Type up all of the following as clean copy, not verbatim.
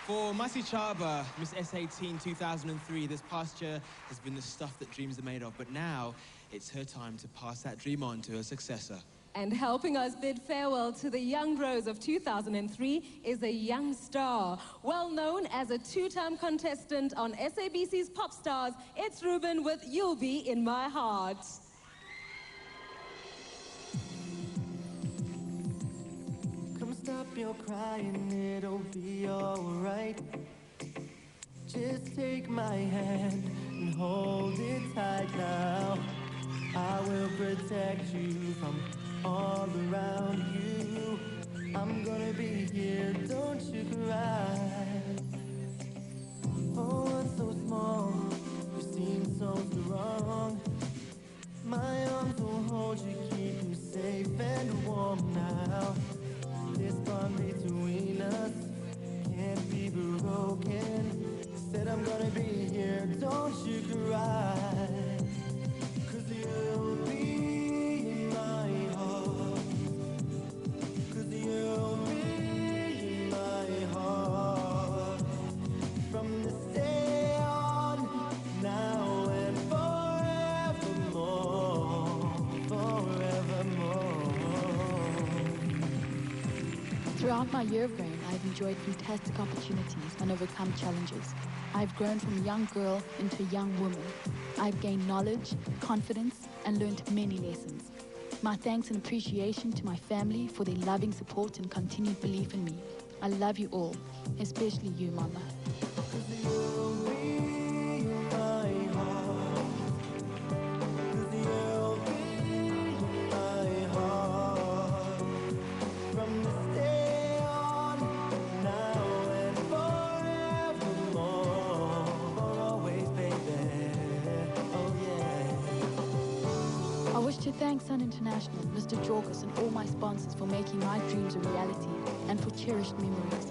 For Masi Chaba, Miss S18 2003, this past year has been the stuff that dreams are made of, but now it's her time to pass that dream on to her successor. And helping us bid farewell to the young rose of 2003 is a young star. Well known as a two-time contestant on SABC's Pop Stars, it's Ruben with You'll Be in My Heart. Come stop your crying, it'll be alright. Just take my hand and hold it tight now. I will protect you from all around you. I'm gonna be here, don't you cry. Oh, it's so small, you seem so strong. My arms will hold you, keep you safe and warm now. This bond between us can't be broken. Said I'm gonna be here, don't you cry. 'Cause you'll be in my heart. 'Cause you'll be in my heart. From this day on, now and forevermore, forevermore. Throughout my year of growing, I've enjoyed fantastic opportunities and overcome challenges. I've grown from a young girl into a young woman. I've gained knowledge, confidence, and learned many lessons. My thanks and appreciation to my family for their loving support and continued belief in me. I love you all, especially you, Mama. I wish to thank Sun International, Mr. Jorkus, and all my sponsors for making my dreams a reality and for cherished memories.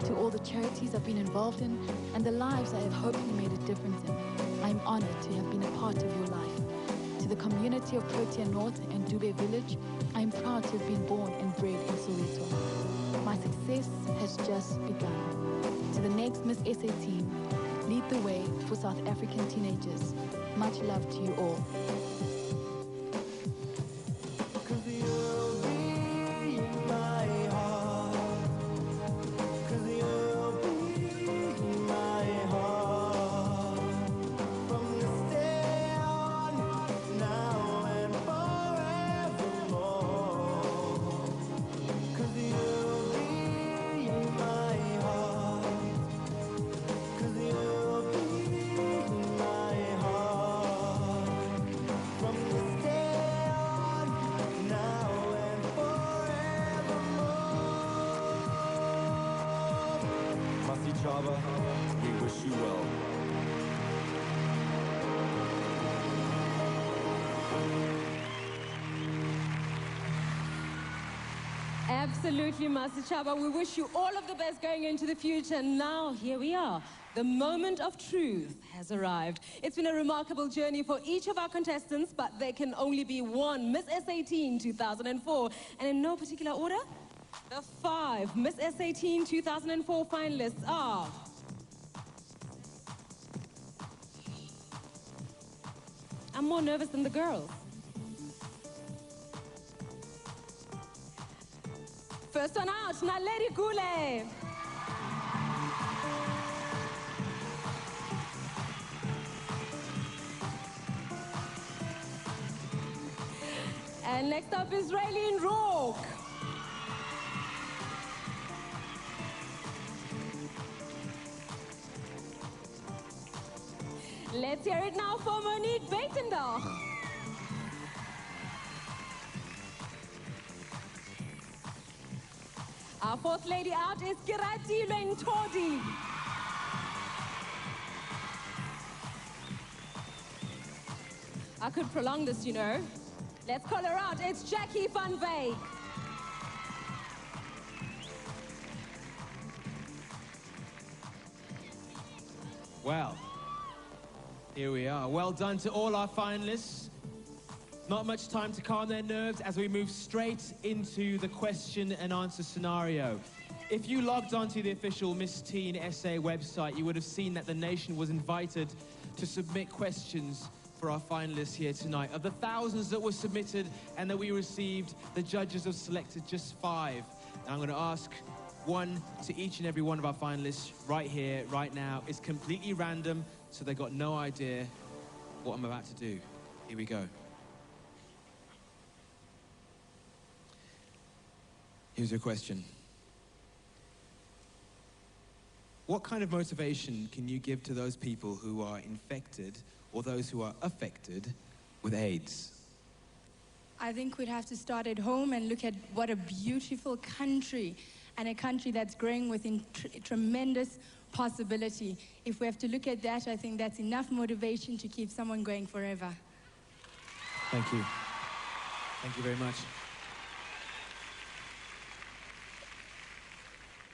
To all the charities I've been involved in and the lives I have hopefully made a difference in, I am honored to have been a part of your life. To the community of Protea North and Dube Village, I am proud to have been born and bred in Soweto. My success has just begun. To the next Miss SA team, lead the way for South African teenagers. Much love to you all. Masi Chaba, we wish you well. Absolutely, Masi Chaba. We wish you all of the best going into the future. Now, here we are. The moment of truth has arrived. It's been a remarkable journey for each of our contestants, but there can only be one Miss S18 2004. And in no particular order, the 5 Miss S18 2004 finalists are... I'm more nervous than the girls. First one out, Naledi Gule. And next up is Raylene Rourke. Let's hear it now for Monique Beitendorf. Our fourth lady out is Kirati Lentodi. I could prolong this, you know. Let's call her out. It's Jackie van Wyk. Well, here we are. Well done to all our finalists. Not much time to calm their nerves as we move straight into the question and answer scenario. If you logged onto the official Miss Teen SA website, you would have seen that the nation was invited to submit questions for our finalists here tonight. Of the thousands that were submitted and that we received, the judges have selected just 5. And I'm going to ask one to each and every one of our finalists right here, right now. It's completely random, so they've got no idea what I'm about to do. Here we go. Here's your question. What kind of motivation can you give to those people who are infected or those who are affected with AIDS? I think we'd have to start at home and look at what a beautiful country, and a country that's growing with tremendous possibility. If we have to look at that, I think that's enough motivation to keep someone going forever. Thank you. Thank you very much.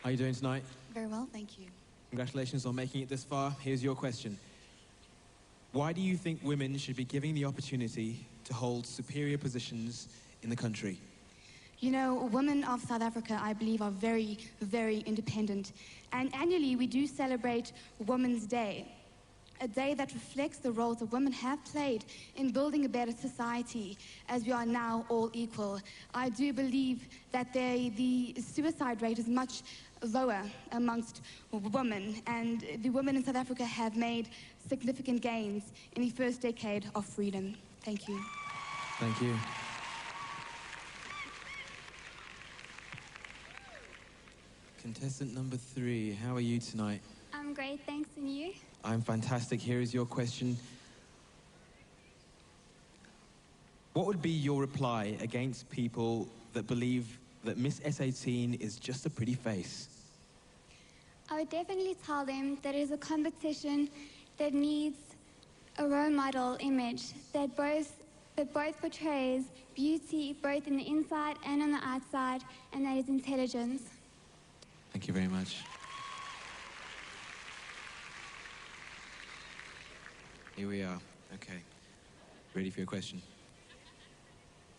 How are you doing tonight? Very well, thank you. Congratulations on making it this far. Here's your question. Why do you think women should be given the opportunity to hold superior positions in the country? You know, women of South Africa, I believe, are very, very independent. And annually, we do celebrate Women's Day, a day that reflects the roles that women have played in building a better society, as we are now all equal. I do believe that the suicide rate is much lower amongst women, and the women in South Africa have made significant gains in the first decade of freedom. Thank you. Thank you. Contestant number 3, how are you tonight? I'm great, thanks, and you? I'm fantastic. Here is your question. What would be your reply against people that believe that Miss SA-Teen is just a pretty face? I would definitely tell them that it is a competition that needs a role model image that both portrays beauty both in the inside and on the outside, and that is intelligence. Thank you very much. Here we are. Okay. Ready for your question?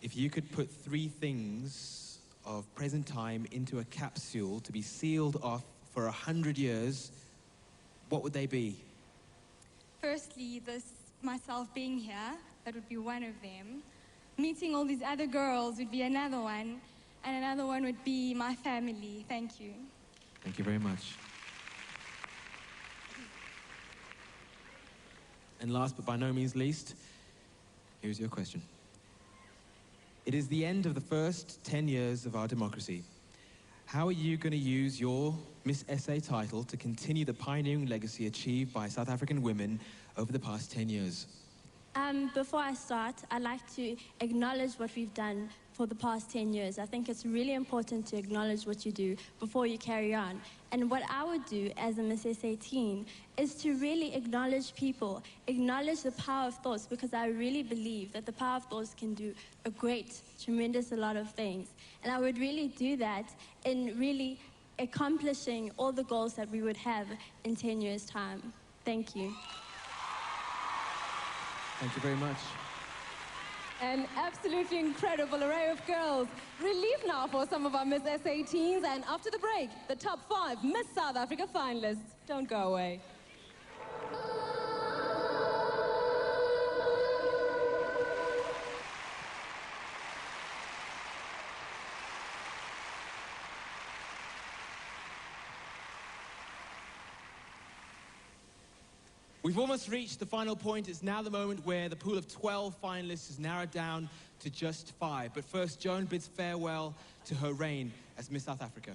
If you could put 3 things of present time into a capsule to be sealed off for 100 years, what would they be? Firstly, myself being here, that would be one of them. Meeting all these other girls would be another one. And another one would be my family. Thank you. Thank you very much. And last but by no means least, here's your question. It is the end of the first 10 years of our democracy. How are you going to use your Miss SA title to continue the pioneering legacy achieved by South African women over the past 10 years? Before I start, I'd like to acknowledge what we've done for the past 10 years. I think it's really important to acknowledge what you do before you carry on. And what I would do as a Miss SA-Teen is to really acknowledge people, acknowledge the power of thoughts, because I really believe that the power of thoughts can do a great, tremendous a lot of things. And I would really do that in really accomplishing all the goals that we would have in 10 years' time. Thank you. Thank you very much. An absolutely incredible array of girls. Relief now for some of our Miss SA-Teens, and after the break, the top 5 Miss South Africa finalists. Don't go away. We've almost reached the final point. It's now the moment where the pool of 12 finalists is narrowed down to just 5. But first, Joan bids farewell to her reign as Miss South Africa.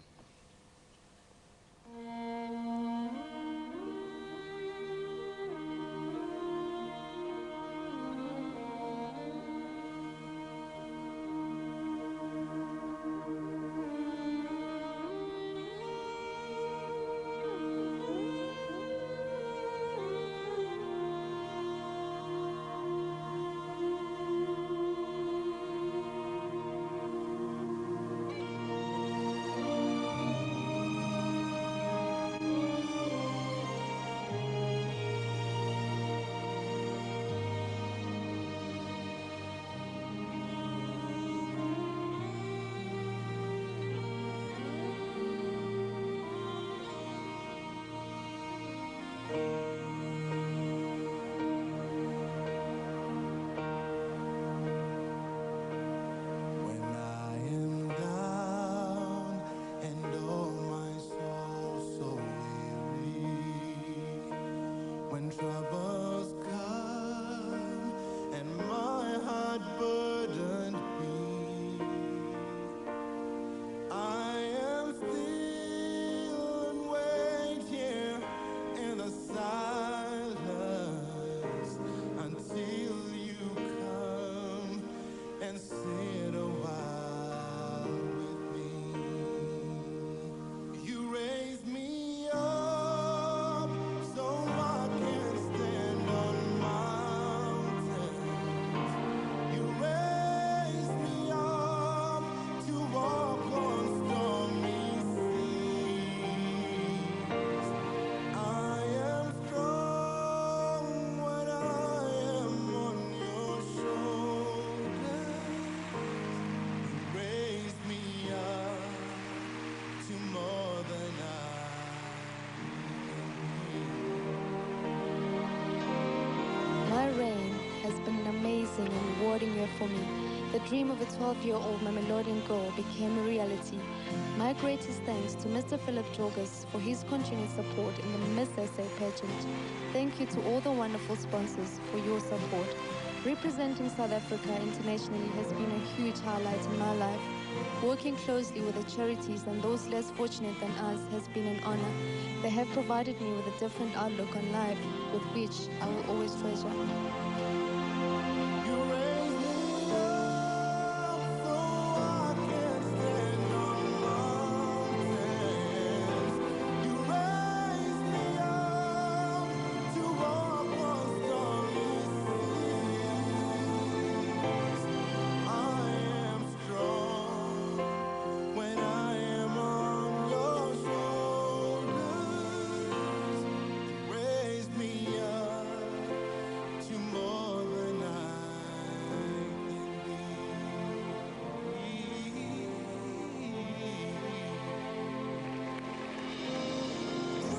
blessing and rewarding year for me. The dream of a 12-year-old Mamelodian girl became a reality. My greatest thanks to Mr. Philip Jorgas for his continued support in the Miss SA pageant. Thank you to all the wonderful sponsors for your support. Representing South Africa internationally has been a huge highlight in my life. Working closely with the charities and those less fortunate than us has been an honor. They have provided me with a different outlook on life, with which I will always treasure.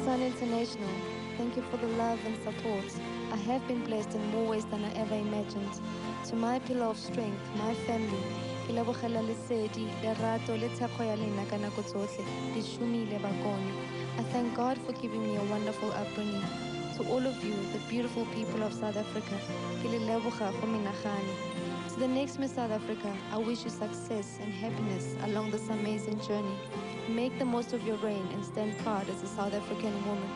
Sun International, thank you for the love and support. I have been blessed in more ways than I ever imagined. To my pillar of strength, my family, ke lebogela lesedi, lerato le tshepo ya lena ka nako tsohle, le shumile bakone. I thank God for giving me a wonderful upbringing. To all of you, the beautiful people of South Africa, ke le leboga go menagane. To the next Miss South Africa, I wish you success and happiness along this amazing journey. Make the most of your reign and stand proud as a South African woman.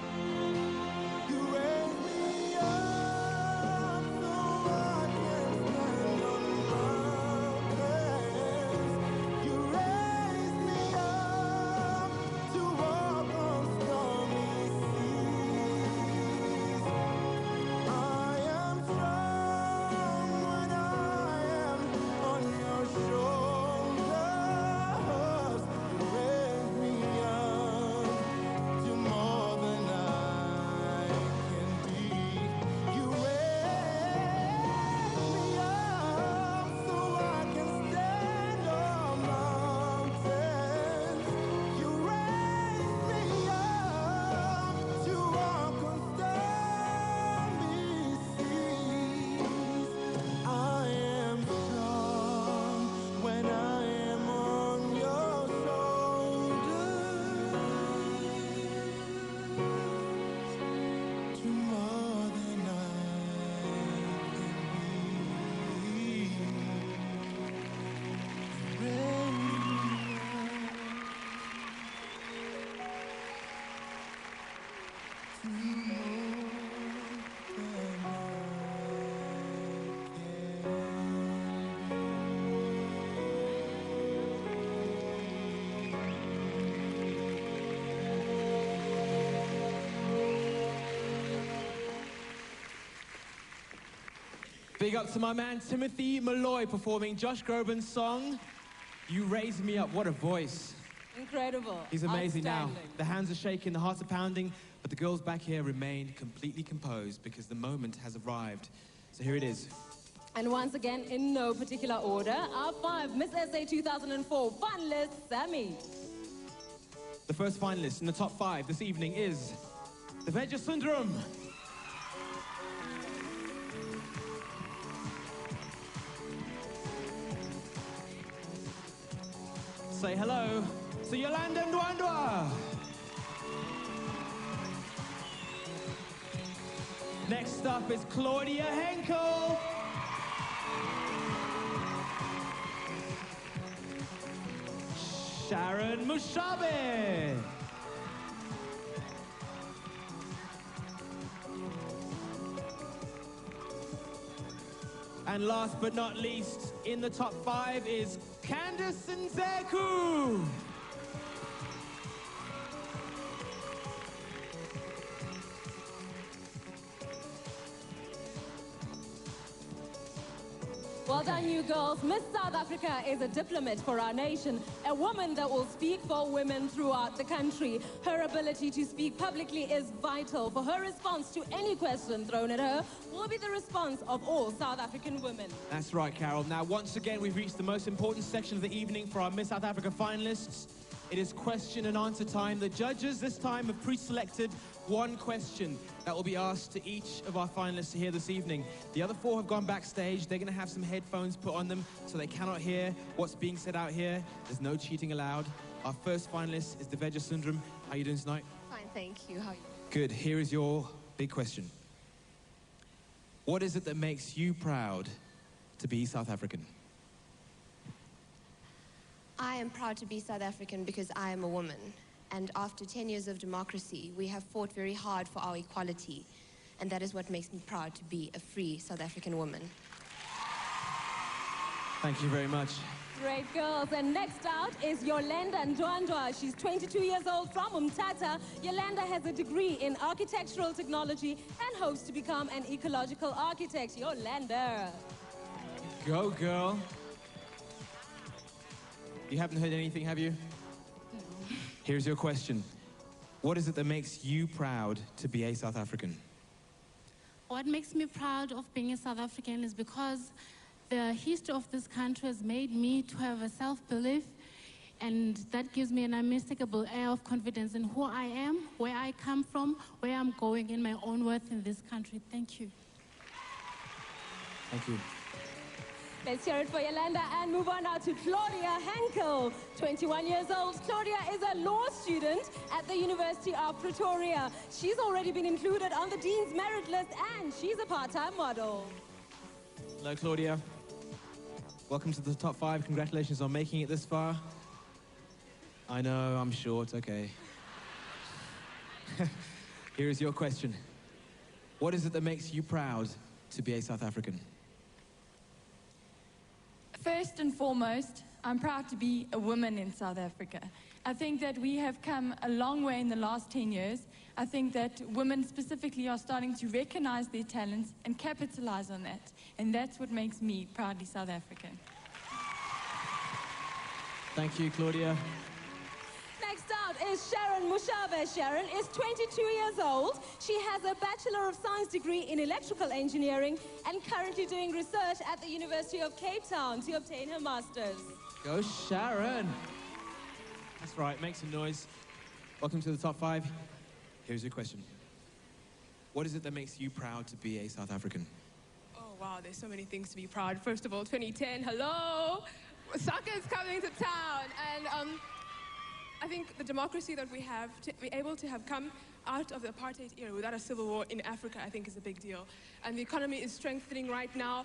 Big up to my man Timothy Malloy performing Josh Groban's song, You Raise Me Up. What a voice. Incredible. He's amazing now. The hands are shaking, the hearts are pounding, but the girls back here remain completely composed because the moment has arrived. So here it is. And once again, in no particular order, our 5 Miss SA 2004 finalists, Sammy. The first finalist in the top 5 this evening is the Veja Sundaram. Say hello to Yolanda Ndwandwa. Next up is Claudia Henkel. Sharon Mushabe. And last but not least, in the top 5 is Candice Nzeku. Well done, you girls. Miss South Africa is a diplomat for our nation, a woman that will speak for women throughout the country. Her ability to speak publicly is vital, for her response to any question thrown at her will be the response of all South African women. That's right, Carol. Now, once again, we've reached the most important section of the evening for our Miss South Africa finalists. It is question and answer time. The judges this time have pre-selected one question that will be asked to each of our finalists here this evening. The other four have gone backstage. They're going to have some headphones put on them so they cannot hear what's being said out here. There's no cheating allowed. Our first finalist is Diveja Sundram. How are you doing tonight? Fine, thank you. How are you? Good. Here is your big question. What is it that makes you proud to be South African? I am proud to be South African because I am a woman. And after 10 years of democracy, we have fought very hard for our equality. And that is what makes me proud to be a free South African woman. Thank you very much. Great girls. And next out is Yolanda Ndwandwa. She's 22 years old from Umtata. Yolanda has a degree in architectural technology and hopes to become an ecological architect. Yolanda. Go, girl. You haven't heard anything, have you? No. Here's your question. What is it that makes you proud to be a South African? What makes me proud of being a South African is because the history of this country has made me to have a self-belief, and that gives me an unmistakable air of confidence in who I am, where I come from, where I'm going, in my own worth in this country. Thank you. Thank you. Let's hear it for Yolanda and move on now to Claudia Henkel. 21 years old, Claudia is a law student at the University of Pretoria. She's already been included on the Dean's Merit List and she's a part-time model. Hello, Claudia. Welcome to the top 5. Congratulations on making it this far. I know, I'm short, okay. Here is your question. What is it that makes you proud to be a South African? First and foremost, I'm proud to be a woman in South Africa. I think that we have come a long way in the last 10 years. I think that women specifically are starting to recognize their talents and capitalize on that. And that's what makes me proudly South African. Thank you, Claudia. Next out is Sharon Mushabe. Sharon is 22 years old. She has a Bachelor of Science degree in Electrical Engineering and currently doing research at the University of Cape Town to obtain her master's. Go, Sharon. That's right, make some noise. Welcome to the top 5. Here's your question. What is it that makes you proud to be a South African? Oh, wow, there's so many things to be proud. First of all, 2010, hello! Soccer is coming to town, and I think the democracy that we have, to be able to have come out of the apartheid era without a civil war in Africa, I think is a big deal. And the economy is strengthening right now.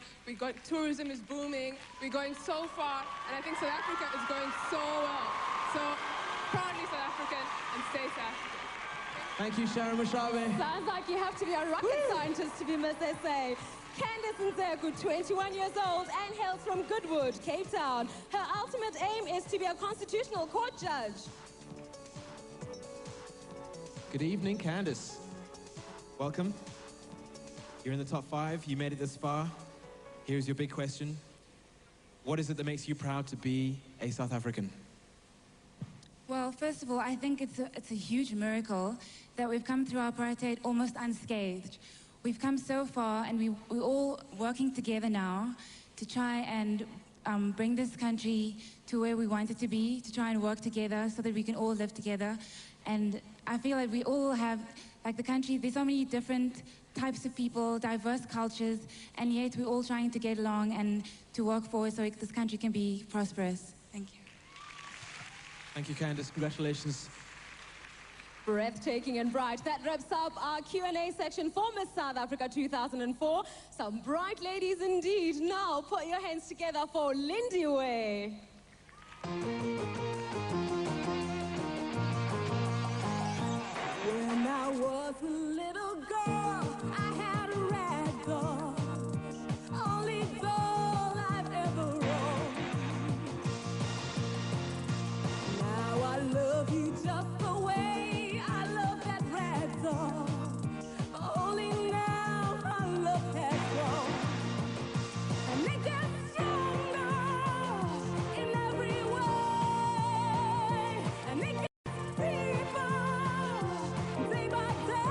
Tourism is booming. We're going so far, and I think South Africa is going so well. So, proudly South African, and stay South African. Thank you, Sharon Mushabe. Sounds like you have to be a rocket scientist to be Miss SA. Candice Nzeku, 21 years old and hails from Goodwood, Cape Town. Her ultimate aim is to be a constitutional court judge. Good evening, Candice. Welcome. You're in the top 5. You made it this far. Here's your big question. What is it that makes you proud to be a South African? Well, first of all, I think it's a huge miracle that we've come through apartheid almost unscathed. We've come so far, and we're all working together now to try and bring this country to where we want it to be, to try and work together so that we can all live together. And I feel like we all have, like the country, there's so many different types of people, diverse cultures, and yet we're all trying to get along and to work forward so this country can be prosperous. Thank you. Thank you, Candice. Congratulations. Breathtaking and bright. That wraps up our Q&A section for Miss South Africa 2004. Some bright ladies indeed. Now put your hands together for Lindiwe. When I was a little girl, I had a rag doll, only doll I've ever owned. Now I love you just the way I love that rag doll, only now our love has grown, and it gets stronger in every way, and it gets deeper day by day.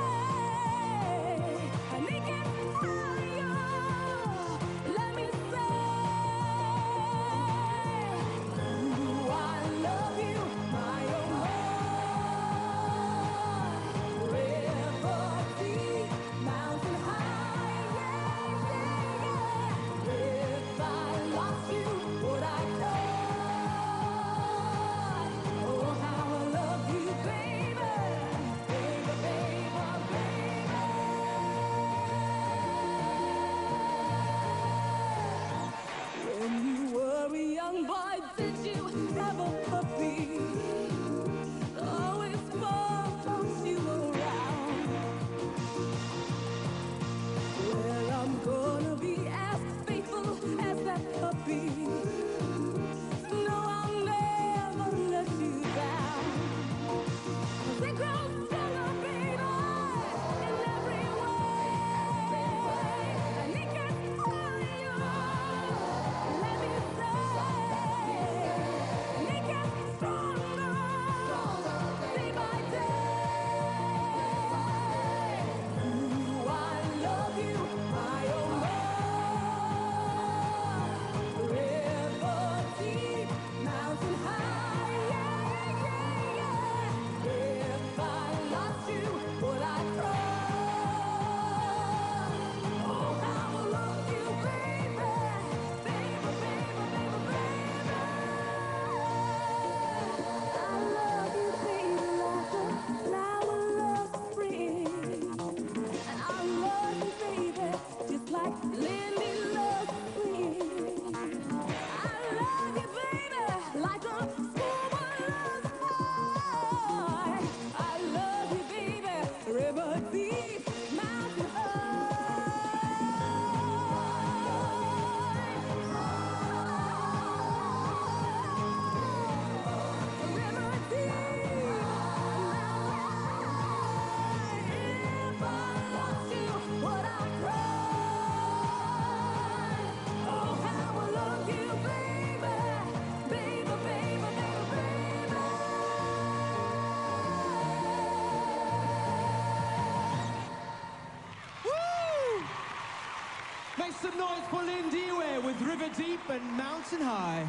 deep and mountain high.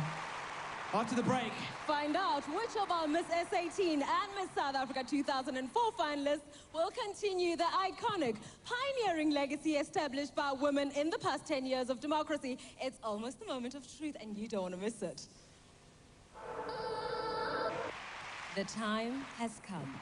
After the break, Find out which of our Miss SA18 and Miss South Africa 2004 finalists will continue the iconic, pioneering legacy established by women in the past 10 years of democracy. It's almost the moment of truth, and you don't want to miss it. The time has come.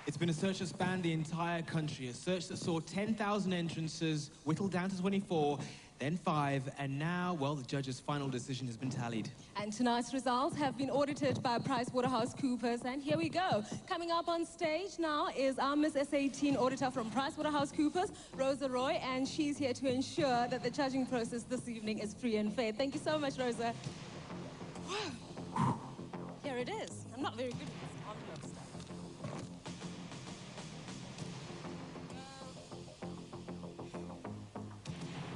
it's been a search that spanned the entire country, a search that saw 10,000 entrances whittled down to 24, then 5, and now, well, the judge's final decision has been tallied. And tonight's results have been audited by PricewaterhouseCoopers, and here we go. Coming up on stage now is our Miss SA18 auditor from PricewaterhouseCoopers, Rosa Roy, and she's here to ensure that the judging process this evening is free and fair. Thank you so much, Rosa. Here it is. I'm not very good at this envelope stuff.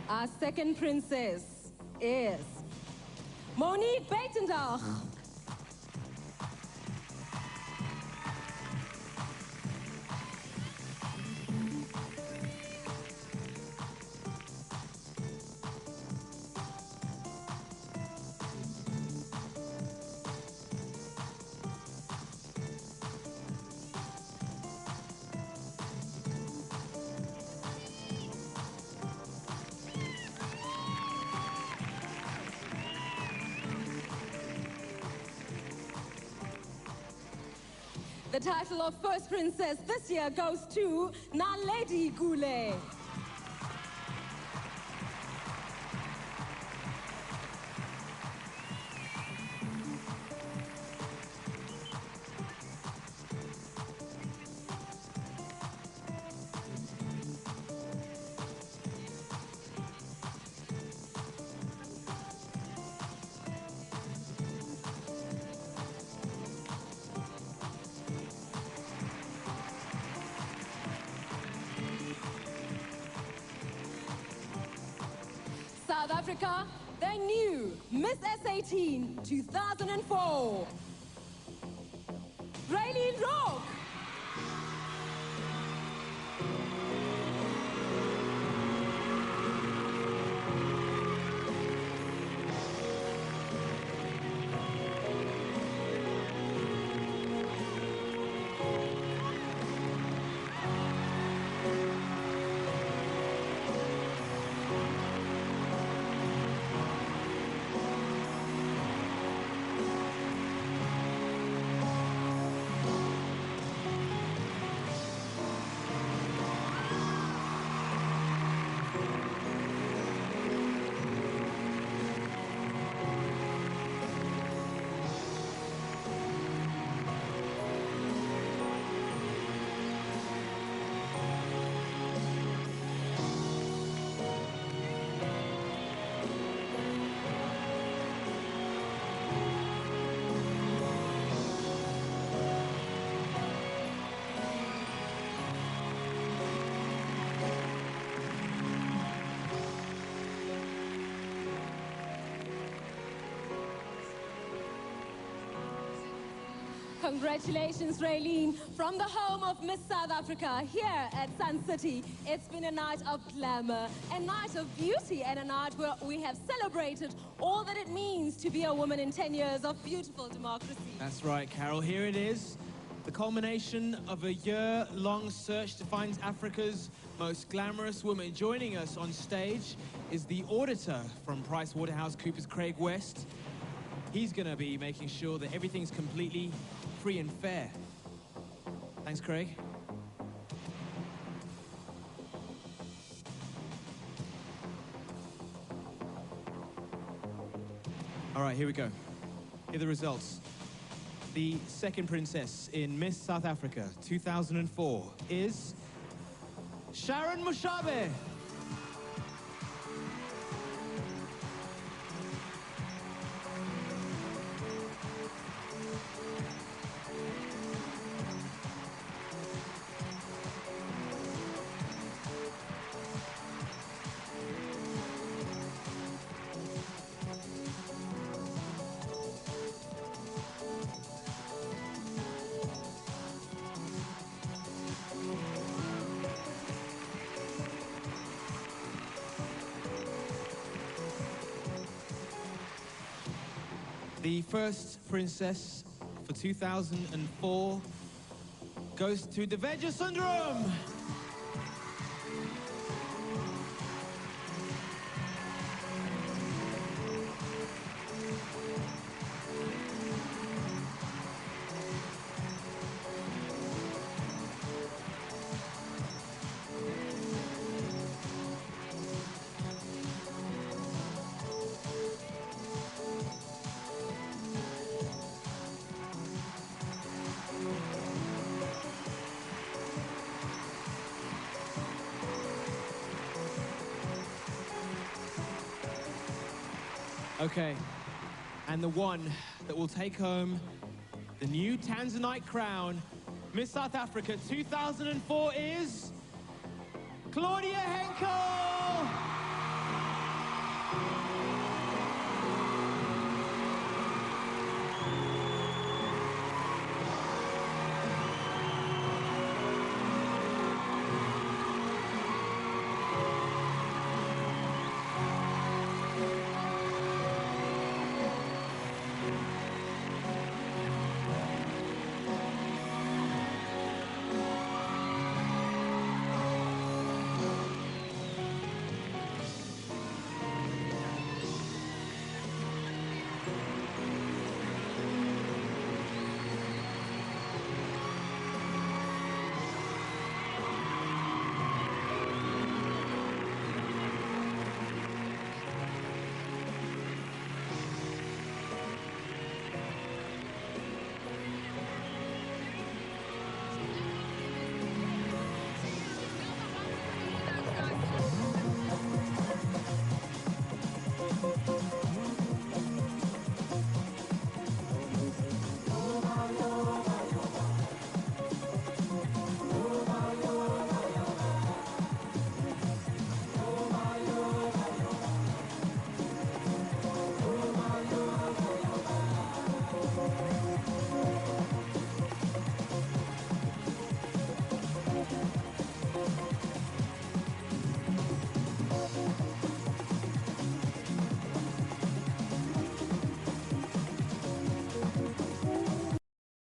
Our second princess is Monique Beitendach. The title of First Princess this year goes to Naledi Gule. South Africa, the new Miss SA18 2004. Raylene Rock. Congratulations, Raylene, from the home of Miss South Africa here at Sun City. It's been a night of glamour, a night of beauty, and a night where we have celebrated all that it means to be a woman in 10 years of beautiful democracy. That's right, Carol. Here it is. The culmination of a year-long search to find Africa's most glamorous woman. Joining us on stage is the auditor from PricewaterhouseCoopers, Craig West. He's going to be making sure that everything's completely free and fair. Thanks, Craig. All right, here we go. Here are the results. The second princess in Miss South Africa 2004 is Sharon Mushabe. The first princess for 2004 goes to Deveja Sundaram. Okay, and the one that will take home the new Tanzanite crown, Miss South Africa 2004 is Claudia Hayes.